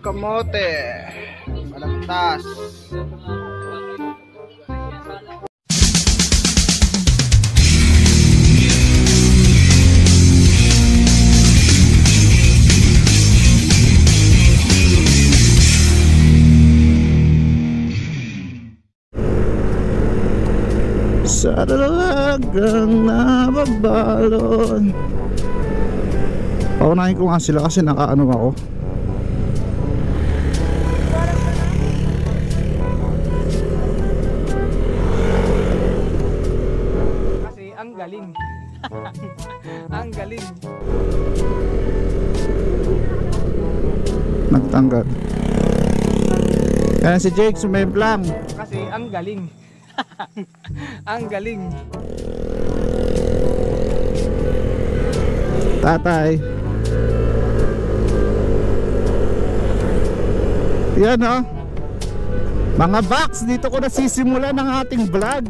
Kamote, malantas. Sa dalagang nababalon. Paunahin ko nga sila kasi nakaano ako. Ang galing. Ang galing. Nagtanggal. Kaya si Jake sumemplang. Kasi ang galing. Ang galing. Tatay. Yan o. Mga box, dito ko nasisimulan ang ating vlog.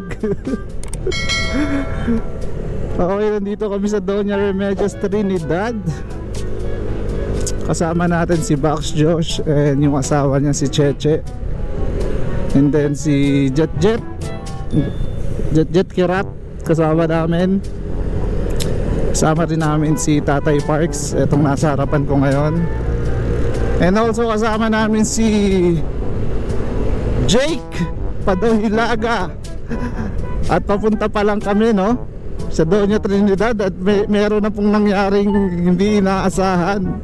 Okay, nandito kami sa Doña Remedios Trinidad. Kasama natin si Box Josh and yung asawa niya si Cheche. And then si Jet Kirat kasama namin. Kasama rin namin si Tatay Parks, etong nasa harapan ko ngayon. And also kasama namin si Jake Padohilaga. At papunta pa lang kami, no, sa Doña Trinidad. At meron na pong nangyaring hindi inaasahan.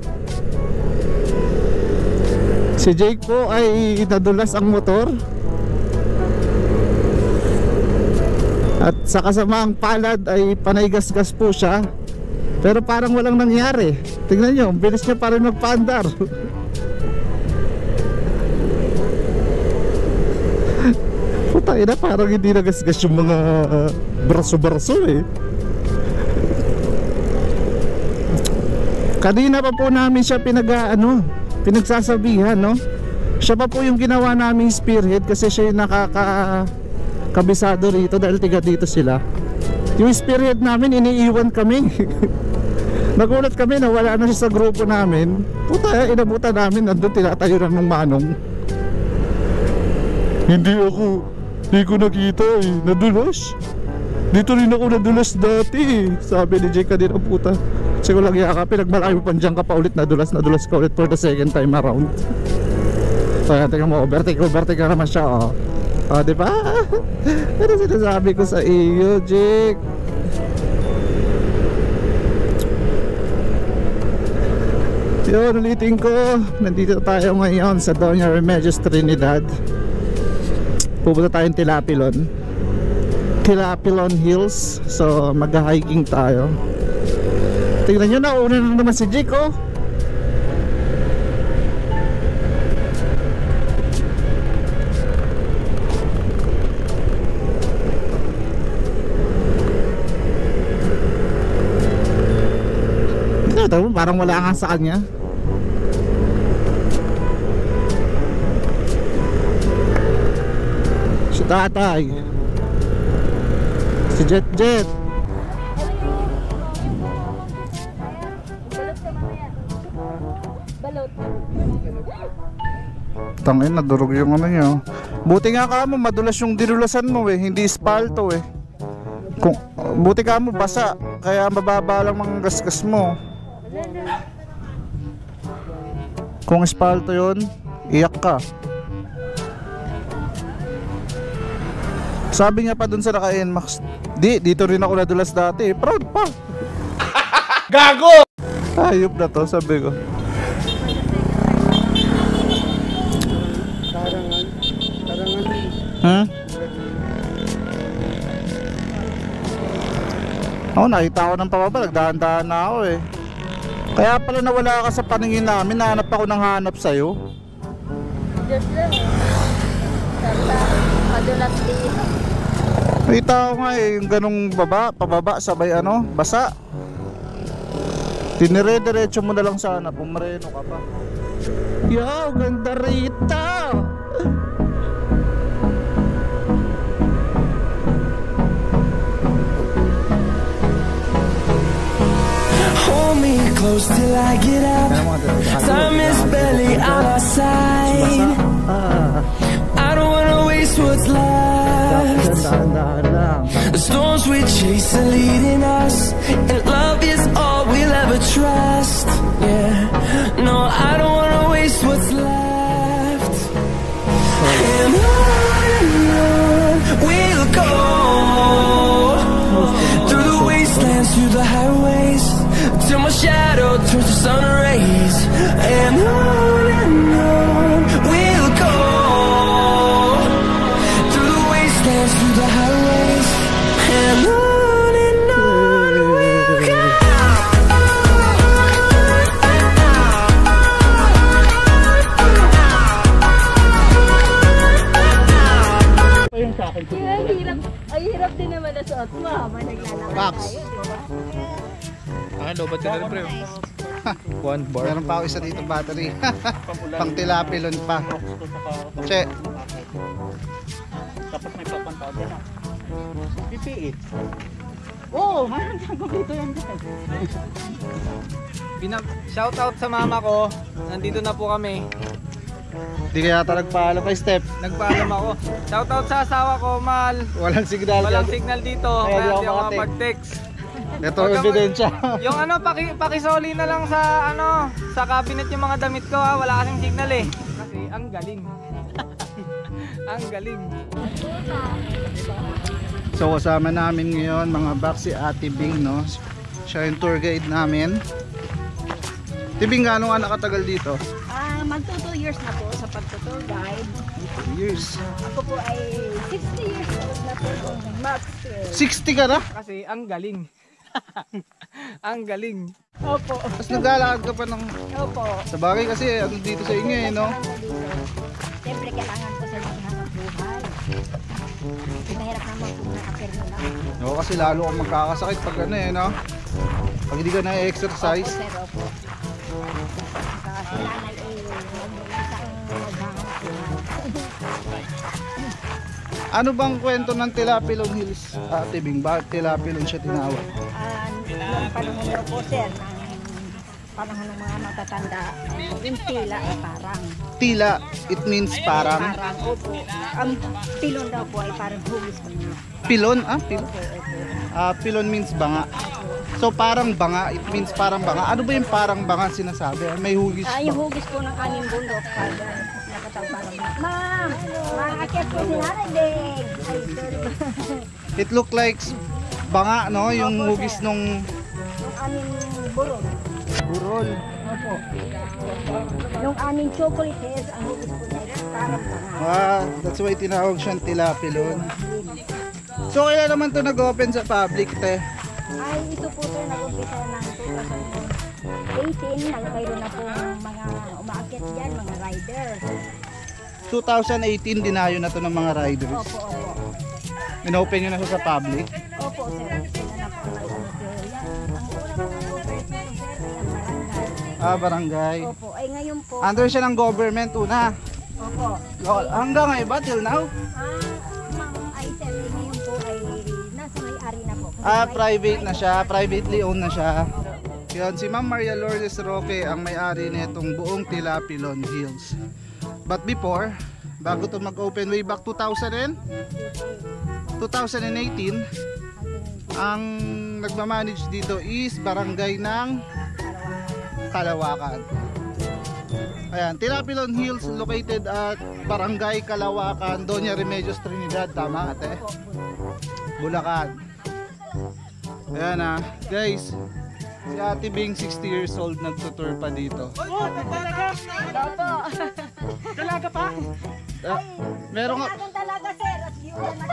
Si Jake po ay nadulas ang motor. At sa kasamaang palad ay panay-gas-gas po siya. Pero parang walang nangyari. Tingnan nyo, bilis niya pa rin magpaandar. Putay na, parang hindi nagasgas yung mga braso-braso eh. Kanina pa po namin siya pinagsasabihan, no? Siya pa po yung ginawa naming spearhead kasi siya yung nakakabisado rito dahil tiga dito sila. Yung spearhead namin, iniiwan kami. Nagulat kami na wala na siya sa grupo namin. Puta, inabutan namin, nandun tinatayo ng manong. Hindi ko nakita eh, nadulas. Dito rin ako nadulas dati eh, sabi ni Jake kanina, puta. Siguro lang yakapin, nagmalaki mo pandiyan ka pa ulit, nadulas ka ulit for the second time around. Kaya tingnan mo, overtake ka naman siya, oh. Oh, diba? Ano sinasabi ko sa iyo, Jake? Yun, ulitin ko, nandito tayo ngayon sa Doña Remedios Trinidad. Pupunta tayong Tilapilon Hills. So mag-hiking tayo. Tingnan nyo, nauna na naman si Jake, oh. Parang wala nga sa kanya. Si tatay, si Jet. Tangin, nadurog yung ano nyo. Buti nga ka mo, madulas yung dinulasan mo eh, hindi espalto eh. Buti ka mo basa, kaya mababa lang mga gasgas mo. Kung espalto yun, iyak ka. Sabi niya pa dun sa naka-NMAX, dito rin ako nadulas dati. Proud pa. Gago! Ayop na to, sabi ko. Ha? Oo, nakita ko ng pababa, nagdahan-dahan na ako eh. Kaya pala nawala ka sa paningin namin, nahanap ako ng hanap sa'yo. Diyos lang eh. Madulas dito. Nakita ko nga eh, yung ganong pababa, sabay ano, basa. Tinire-diretso mo na lang sana, pumareno ka pa. Yo, ganda rito! Hold me close till I get up. Time is barely on our side. I don't wanna waste what's left. The storms we chase are leading us, and love is all we'll ever trust. Yeah, no, I don't wanna waste what's left. And on we'll go, through the wastelands, through the highways, till my shadow turns to sun rays. And on we'll go, through the wastelands, through the highways, and on we'll go. Ay, hirap din naman na suot mo habang naglalakad Pax. tayo, di ba? Lobat ka na pre. One bar. Meron pa ako isa dito battery. Pang tilapilon pa. Che. Tapos may papantaw din ah. PPE. Oo, marang sago dito yan guys. Shout out sa mama ko. Nandito na po kami. Di kaya yata nagpaalam kay Step. Nagpaalam ako. Shout out sa asawa ko, Mal. Walang signal. Walang signal dito. Kaya di Kaya ako di ako makatext. makapag-text. Ito ang ebidensya. Yung ano, pakisoli na lang sa ano, sa cabinet yung mga damit ko ha. Wala kasing signal eh. Kasi ang galing. Ang galing. So kasama namin ngayon mga bak si Ate Bing, no? Siya yung tour guide namin. Ate Bing, gaano ka nakatagal dito? Magto 2 years na po sa pagtutour guide. 2 years. Ako po ay 60 years old na po kung max. 60 ka na? Kasi ang galing. Ang galing. Opo. Tapos naglalakad ka pa ng... Opo. Sa bagay kasi ano dito sa inyo eh, no? Siyempre kailangan ko sa mga hanap buhay. Mahirap naman kung nakapirno lang. Oo, kasi lalo kang magkakasakit pag ano eh, no? Pag hindi ka na-exercise. Opo, sir, opo. Kasi nanay isang maghanap buhay. Ano bang kwento ng Tilapilon Hills, Ate Bing? Bakit Tilapilon siya tinawag? Noong panahon daw po sir, panahon ng mga matatanda, yung tila ay parang. Tila, it means parang. Parang, opo. Ang pilon daw po ay parang hugis po niya. Pilon? Ah, pilon. Opo, opo. Pilon means banga. So parang banga, it means parang banga. Ano ba yung parang banga sinasabi? May hugis Yung ba? hugis po ng aming bundok, nakatawag parang, Ma'am, maakyat po si Nanay Ding. Ay, sorry po. It look like banga, no? Yung Opo, hugis sir. nung Yung aming burol. burol. Opo. Yung aming chocolate is, ang hugis po niya ay parang banga. That's why tinawag siyang Tilapilon. So kaya naman to nag-open sa public, te? Ay, ito po sir, nag-umpisa ng 2018, mayroon na po mga umaakyat dyan, mga rider. 2018 dinayo na to ng mga riders. Opo, opo. Inopen nyo na siya sa public. Opo, sir. Sila na po ang Ah, barangay. Opo, ay ngayon po. Under siya ng government una. Opo. Hanggang ngayon ba? Till now? Ma'am, ay sir, ngayon po ay nasa may-ari na po. Private na siya. Privately owned na siya. Yun, si Ma'am Maria Lourdes Roque ang may-ari nitong buong Tilapilon Hills. But before, bago to mag-open way back 2018, ang nagmamanage dito is barangay ng Kalawakan. Ayan, Tilapilon Hills located at barangay Kalawakan, Doña Remedios Trinidad, tama ate? Bulacan. Ayan guys, si Ate Bing 60 years old nagtutour pa dito. Dalaga pa? Meron nga Talaga sir, at yun na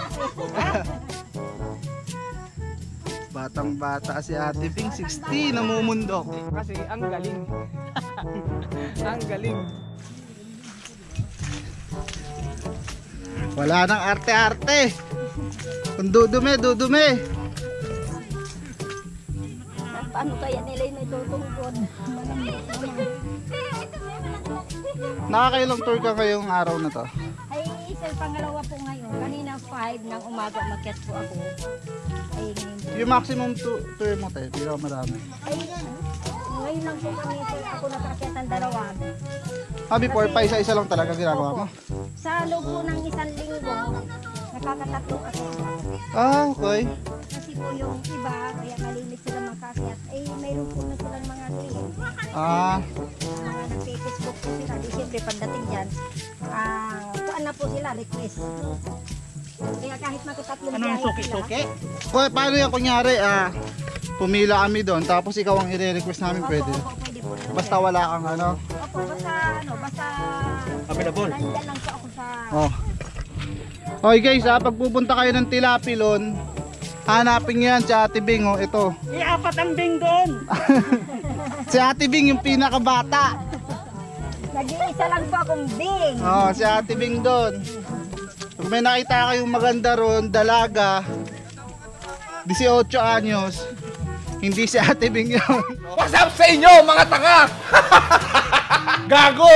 batang bata si Ate Bing 60 namumundok. Kasi ang galing. Ang galing. Wala nang arte-arte. Kung dudumi. Paano kaya nila yung may tutungkod? Nakakailang tour ka ngayong araw na to? Ay, isang pangalawa po ngayon. Kanina 5 ng umaga umakyat po ako. Ay, Yung maximum tour mo tayo, hindi ako marami. ay, ngayon lang po kami ako nakaakyat ng dalawan. Before pa isa-isa lang talaga ginagawa mo? Sa loob po ng isang linggo, nakakatatlo ako. Okay. Kasi po yung iba, kaya malimit sila makaakyat. Ay, mayroon po na silang mga client. Mga nag-Facebook po sila. Di siyempre pagdating dyan, kuan na po sila, request. Kaya kahit magkatatlong Anong biyahe suki-suki? Paano yan kunyari, pumila kami doon, tapos ikaw ang i-request namin, pwede? Opo, pwede po. Basta wala kang ano? Opo, basta Available. nandyan lang po ako sa... Oh. Okay guys, pag pupunta kayo ng Tilapilon, hanapin nyo yan si Ate Bing, oh, ito. Apat ang bing doon. Si Ate Bing yung pinakabata. Nag-iisa lang po akong bing. Oh, si Ate Bing doon. Pag may nakita kayong maganda ron, dalaga, 18 anyos, hindi si Ate Bing yun. What's up sa inyo mga tanga? Gago!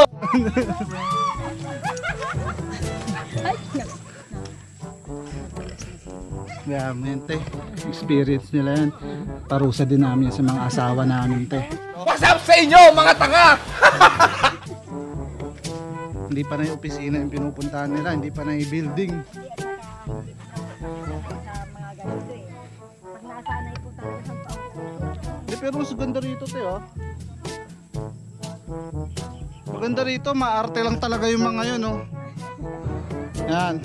Yeah, man, te. Experience nila yan. Parusa din namin sa mga asawa namin, te. What's up sa inyo mga tanga? Hindi pa na yung opisina yung pinupuntahan nila, hindi pa na yung building. Sa mga ganito eh. Pag nasanay po talaga sa tao. Hindi, pero mas ganda rito, te, oh. Maganda rito, maarte lang talaga yung mga yun, oh. Yan.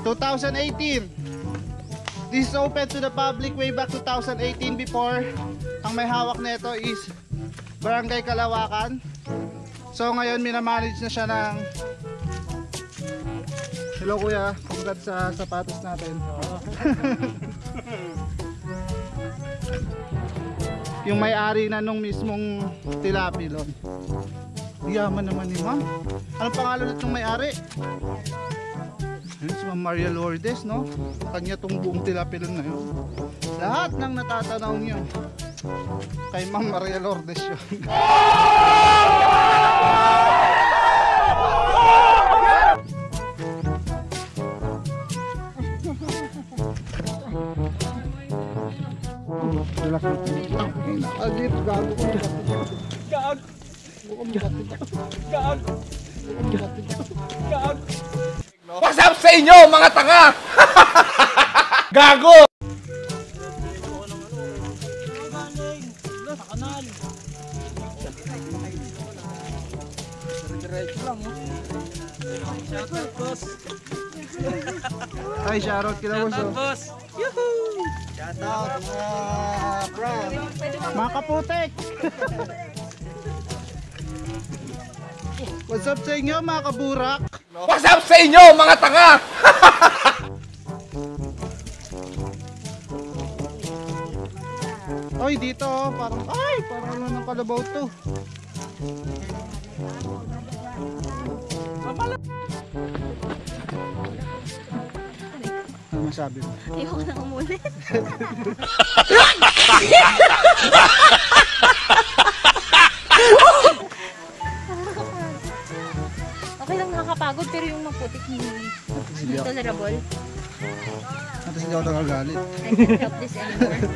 2018. This is open to the public way back 2018. Before, ang may hawak nito is Barangay Kalawakan. So ngayon minamanage na siya ng... Hello kuya, congrats sa sapatos natin. Yung may-ari na nung mismong Tilapilon. Yaman naman ni ma'am. Anong pangalan ulit ng may-ari? Yun, si Ma'am Maria Lourdes, no? Kanya tong buong Tilapilon na yun. Lahat ng natatanaw niyo kay Ma'am Maria Lourdes yun. Agit, gago ko. What's up sa inyo mga tanga? Gago! Hi, shoutout kila boss. Shoutout mga kaputek. What's up sa inyo mga kaburak? What's up sa inyo mga tanga? Oy, dito oh, parang ano ng kalabaw to. Ano masabi mo? Ayoko na umulit. Okay lang nakakapagod pero yung maputik hindi tolerable. Natas hindi ako nakagalit. I can't help this anymore.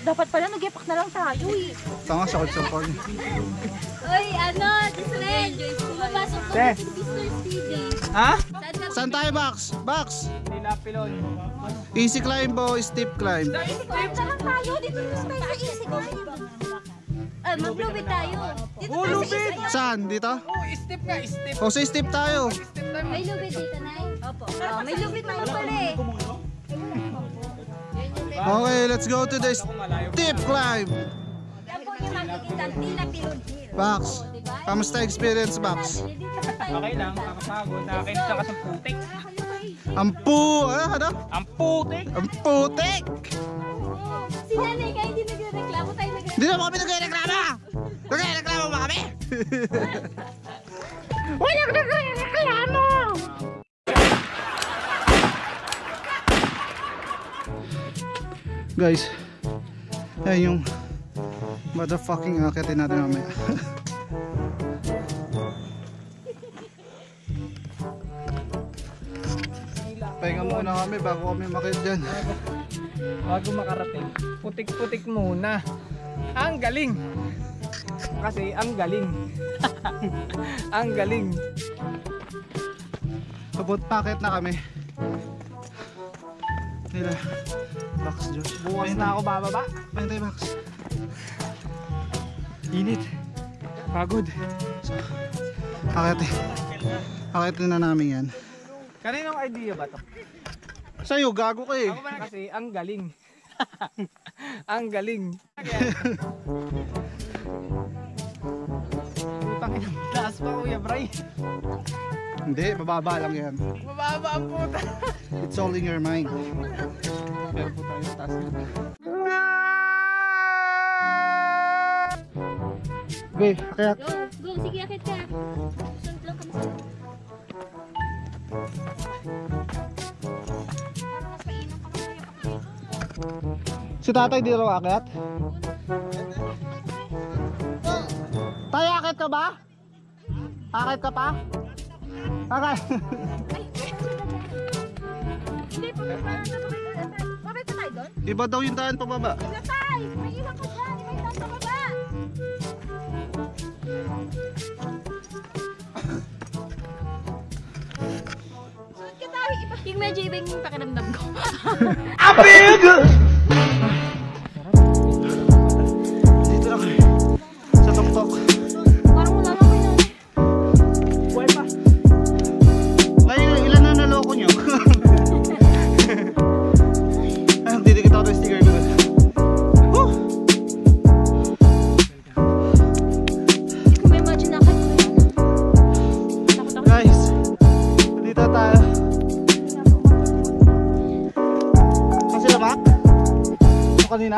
Dapat pala nag-epak na lang tayo eh. Tama, sakot sa phone. Uy, ano, Tisrel, pumapasok ko sa Mr. CJ. Ha? Saan tayo, Bax? Bax! Tilapilon. Easy climb o steep climb? Saan lang tayo? Dito na tayo sa easy climb. Mag-lubid tayo. Dito tayo sa easy climb. Saan? Dito? Oh, step nga, step. O sa steep tayo. May lubid dito, Nay? Opo. May lubid tayo pala eh. Okay, let's go to the steep climb. Yan po yung makikita ang Tilapilon Hill. Bax, kamusta experience, Bax? Okay lang, nakakapagod. Nakakita ka sa putik. Ano? Ang putik! Ang putik! yan eh, kaya hindi nagre-reklamo tayo nagre-reklamo. Hindi naman kami nagre-reklamo! Nagre-reklamo ba kami? Walang nagre-reklamo! Guys, ayun yung motherfucking akitin natin mamaya. Pahinga muna kami bago kami makit dyan. Bago makarating, putik-putik muna. Ang galing! Kasi ang galing. Ang galing. About packet na kami. Nila, Max Josh. Bukas na ako bababa. Pantay Max. Init. Pagod. So, akitin na namin yan. Kaninong idea ba to? Sa'yo, gago ka eh. Kasi ang galing. Ang galing. Putang ina, taas pa Kuya Bray. Hindi, bababa lang yan. Mababa ang puta. It's all in your mind. Pero po tayo taas na. Okay, kaya Go, sige, akit ka. Sunod lang kami sa'yo. si tatay di raw akyat? Tayo akyat ka ba? Akyat ka pa? Okay. Hindi, bakit na tayo doon? Iba daw yung daan pababa. Latay! May iwan ka dyan! May daan sa baba! Sunod ka tayo! Yung medyo iba yung pakiramdam ko. Dito lang sa tuktok. Parang wala lang kayo. Buhay pa. Ngayon, ilan na naloko nyo? Ay, didikit ako ng sticker ko. Woo! Kung may imagine na kayo yan. Takot ako. Guys, dito tayo. Saan sila, Mac? Ito kanina?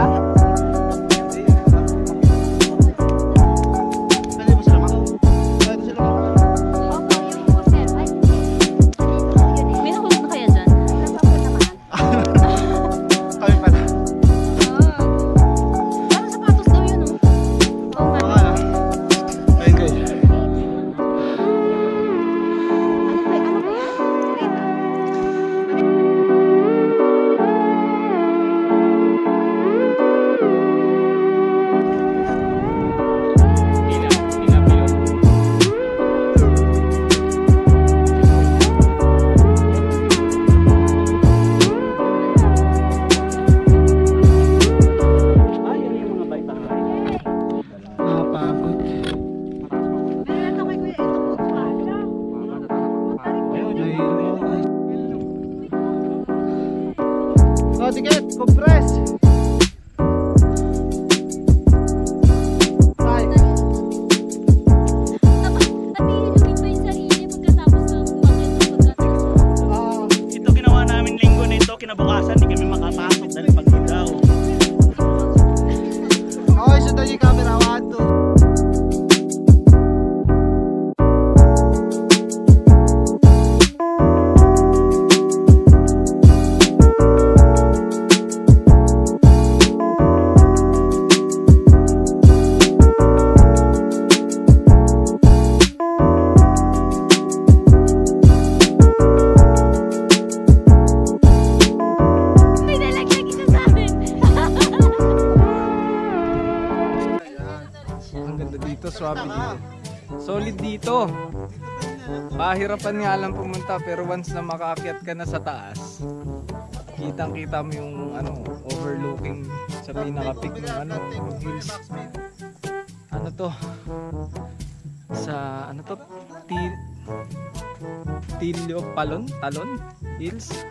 Pwede mo sila, Mac? Pwede sila, Mac? May nahulog na kaya dyan? Kami pala. Parang sapatos daw yun, oh. Oo nga. Mga na. Ayun, guys. Ano ba yan? Nakapagod. Oh, tiket, compress. Bye. Napihiluin pa yung sarili pagkatapos ng bakit ng pagkatapos. Ito ginawa namin linggo na ito, kinabukasan, hindi kami makapasok dahil pagdaw. Okay, sundan yung camera. 1, 2. May nalaglag isa sa amin. Ang ganda dito, swabe dito. Solid dito. Pahirapan nga lang pumunta pero once na makaakyat ka na sa taas, kitang-kita mo yung ano, overlooking sa pinaka-peak ng ano, yung hills. Ano to? Sa ano to? Tilio Talon Hills.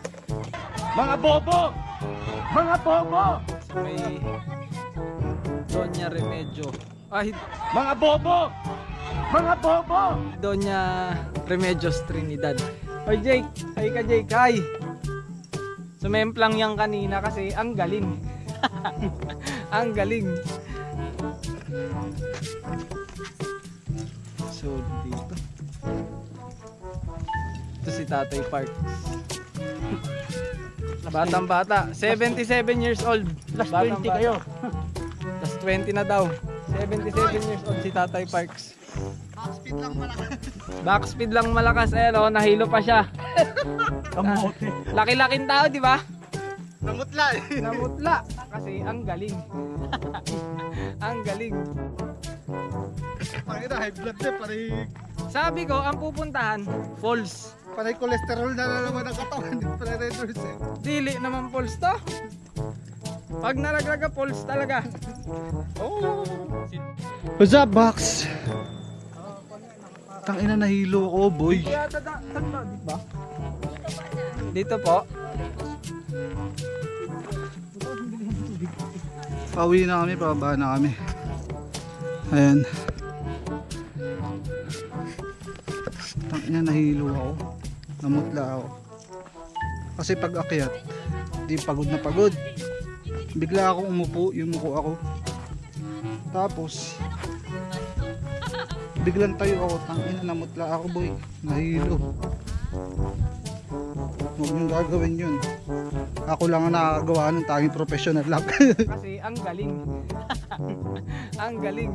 Mga bobo! Mga bobo! Sa may Doña Remedio. Ay, Mga bobo! Mga bobo! Doña Remedios Trinidad. Hoy Jake, hi ka Jake, hi. Sumemplang yan kanina kasi ang galing. Ang galing. So dito. Ito si Tatay Park. Batang bata, 77 years old. Plus Batang 20 kayo. Plus 20 na daw. 77 years old si Tatay Parks. Backspeed lang malakas. Ayan o, nahilo pa siya. Kamote. Laki-laking tao, di ba? Namutla eh. Namutla. Kasi ang galing. Ang galing. Pangina, high blood na, panay Sabi ko, ang pupuntahan, falls. cholesterol na naman ang katawan. Panay red horse eh. Dili naman falls to. Pag nalaglaga, falls talaga. Oh. What's up, Box? Tangina, nahilo ako, boy. Dito po. Pauwi na kami, pababa na kami. Ayan. Tangina, nahilo ako. Namutla ako. Kasi pag akyat, di pagod na pagod. Bigla akong umupo, yumuko ako. Tapos biglang tayo ako, tangina, namutla ako, boy. Nahilo. Huwag niyong gagawin yun. Ako lang ang nakakagawa ng tanging professional lang. Kasi ang galing. Ang galing.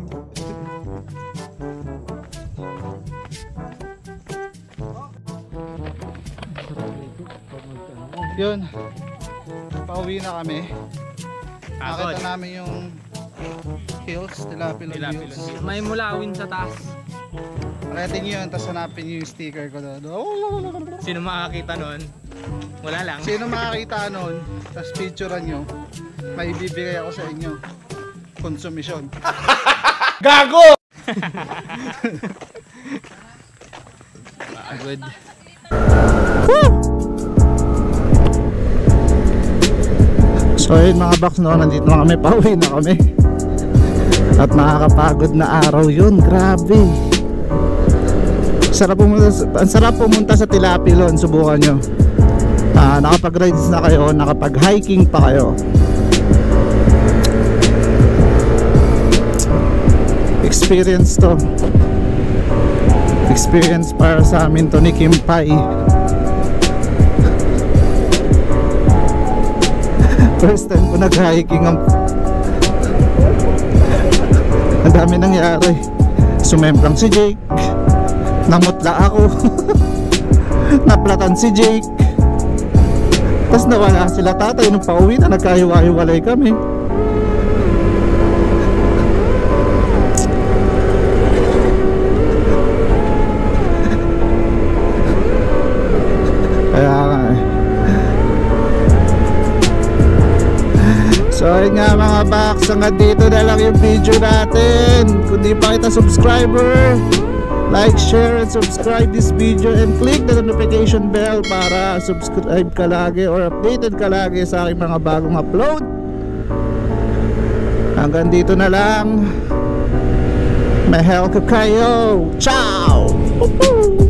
Yun. Pauwi na kami. Nakita namin yung hills, Tilapilon Hills. May mulawin sa taas. Rating yun, tapos hanapin yung sticker ko doon. Sino makakita nun? Wala lang. Sino makakita nun, tapos picturean nyo, may ibibigay ako sa inyo. Konsumisyon. Gago! Good. So ayun mga box, no, nandito na kami, pauwi na kami. At nakakapagod na araw yun, grabe. Ang sarap pumunta sa Tilapilon, subukan nyo. Nakapag-rides na kayo, nakapag-hiking pa kayo. Experience to. Experience para sa amin to ni Kimpay. First time ko nag-hiking, ang dami nangyari. Sumemplang si Jake, namutla ako. Naplatan si Jake, tapos nawala sila tatay nung pauwi na, nagkahiwa-hiwalay kami. Kaya so ayun nga mga box, hanggang dito na lang yung video natin. Kung di pa kita subscriber, like, share, and subscribe this video and click the notification bell para subscribe ka lagi or updated ka lagi sa aking mga bagong upload. Hanggang dito na lang. Mahal ko kayo. Ciao! Woohoo!